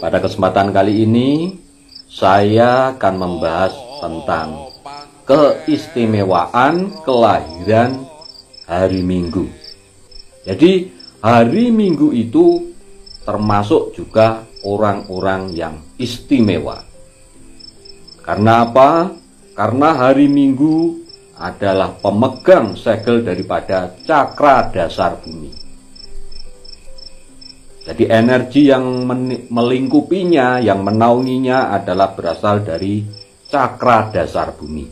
Pada kesempatan kali ini, saya akan membahas tentang keistimewaan kelahiran hari Minggu. Jadi, hari Minggu itu termasuk juga orang-orang yang istimewa. Karena apa? Karena hari Minggu adalah pemegang segel daripada cakra dasar bumi. Jadi energi yang melingkupinya, yang menaunginya adalah berasal dari cakra dasar bumi.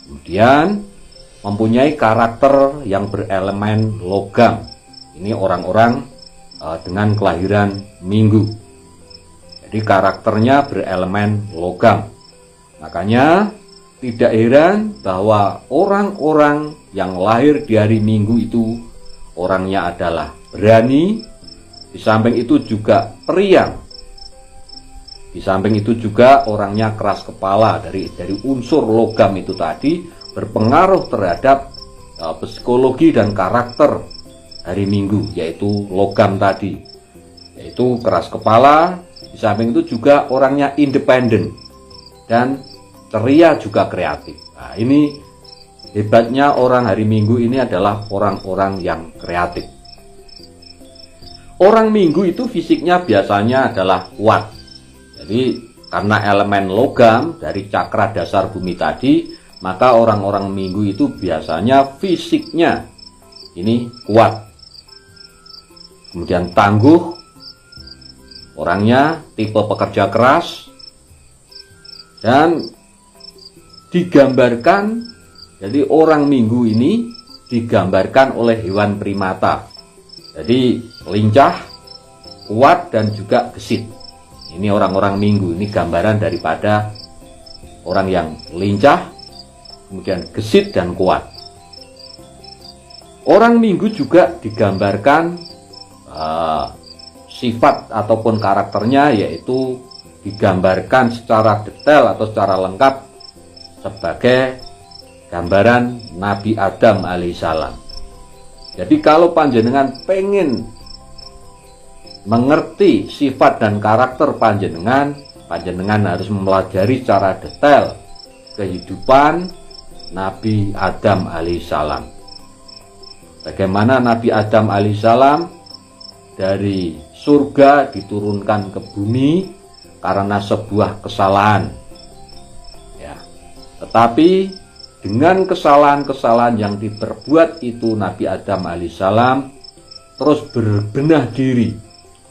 Kemudian mempunyai karakter yang berelemen logam. Ini orang-orang dengan kelahiran Minggu. Jadi karakternya berelemen logam. Makanya tidak heran bahwa orang-orang yang lahir di hari Minggu itu orangnya adalah berani. Di samping itu juga periang. Di samping itu juga orangnya keras kepala. Dari unsur logam itu tadi berpengaruh terhadap psikologi dan karakter hari Minggu, yaitu logam tadi, yaitu keras kepala. Di samping itu juga orangnya independen dan ceria juga kreatif. Nah, ini hebatnya orang hari Minggu ini adalah orang-orang yang kreatif. Orang Minggu itu fisiknya biasanya adalah kuat. Jadi karena elemen logam dari cakra dasar bumi tadi, maka orang-orang Minggu itu biasanya fisiknya ini kuat. Kemudian tangguh, orangnya tipe pekerja keras, dan digambarkan, jadi orang Minggu ini digambarkan oleh hewan primata. Jadi lincah, kuat, dan juga gesit. Ini orang-orang Minggu, ini gambaran daripada orang yang lincah, kemudian gesit dan kuat. Orang Minggu juga digambarkan sifat ataupun karakternya, yaitu digambarkan secara detail atau secara lengkap sebagai gambaran Nabi Adam alaihissalam. Jadi kalau panjenengan pengen mengerti sifat dan karakter panjenengan harus mempelajari secara detail kehidupan Nabi Adam alaihissalam. Bagaimana Nabi Adam alaihissalam dari surga diturunkan ke bumi karena sebuah kesalahan. Ya. Tetapi dengan kesalahan-kesalahan yang diperbuat itu, Nabi Adam alaihissalam terus berbenah diri,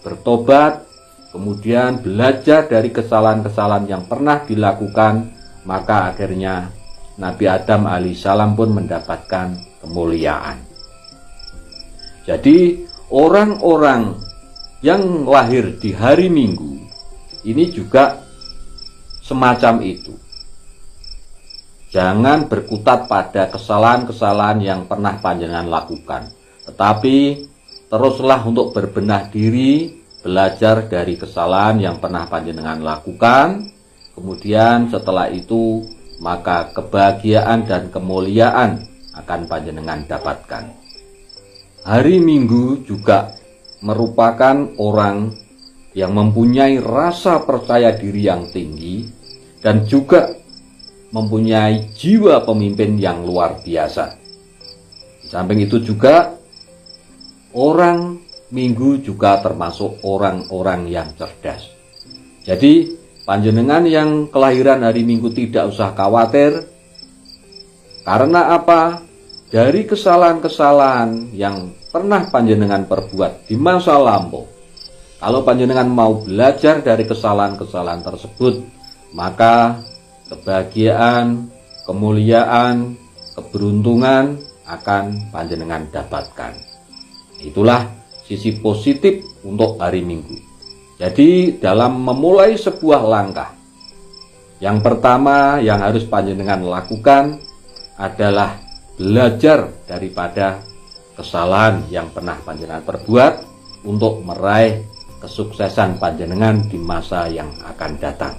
bertobat, kemudian belajar dari kesalahan-kesalahan yang pernah dilakukan, maka akhirnya Nabi Adam alaihissalam pun mendapatkan kemuliaan. Jadi orang-orang yang lahir di hari Minggu ini juga semacam itu. Jangan berkutat pada kesalahan-kesalahan yang pernah panjenengan lakukan, tetapi teruslah untuk berbenah diri, belajar dari kesalahan yang pernah panjenengan lakukan. Kemudian setelah itu, maka kebahagiaan dan kemuliaan akan panjenengan dapatkan. Hari Minggu juga merupakan orang yang mempunyai rasa percaya diri yang tinggi dan juga mempunyai jiwa pemimpin yang luar biasa. Di samping itu juga orang Minggu juga termasuk orang-orang yang cerdas. Jadi panjenengan yang kelahiran hari Minggu tidak usah khawatir. Karena apa? Dari kesalahan-kesalahan yang pernah panjenengan perbuat di masa lampau, kalau panjenengan mau belajar dari kesalahan-kesalahan tersebut, maka kebahagiaan, kemuliaan, keberuntungan akan panjenengan dapatkan. Itulah sisi positif untuk hari Minggu. Jadi dalam memulai sebuah langkah, yang pertama yang harus panjenengan lakukan adalah belajar daripada kesalahan yang pernah panjenengan perbuat untuk meraih kesuksesan panjenengan di masa yang akan datang.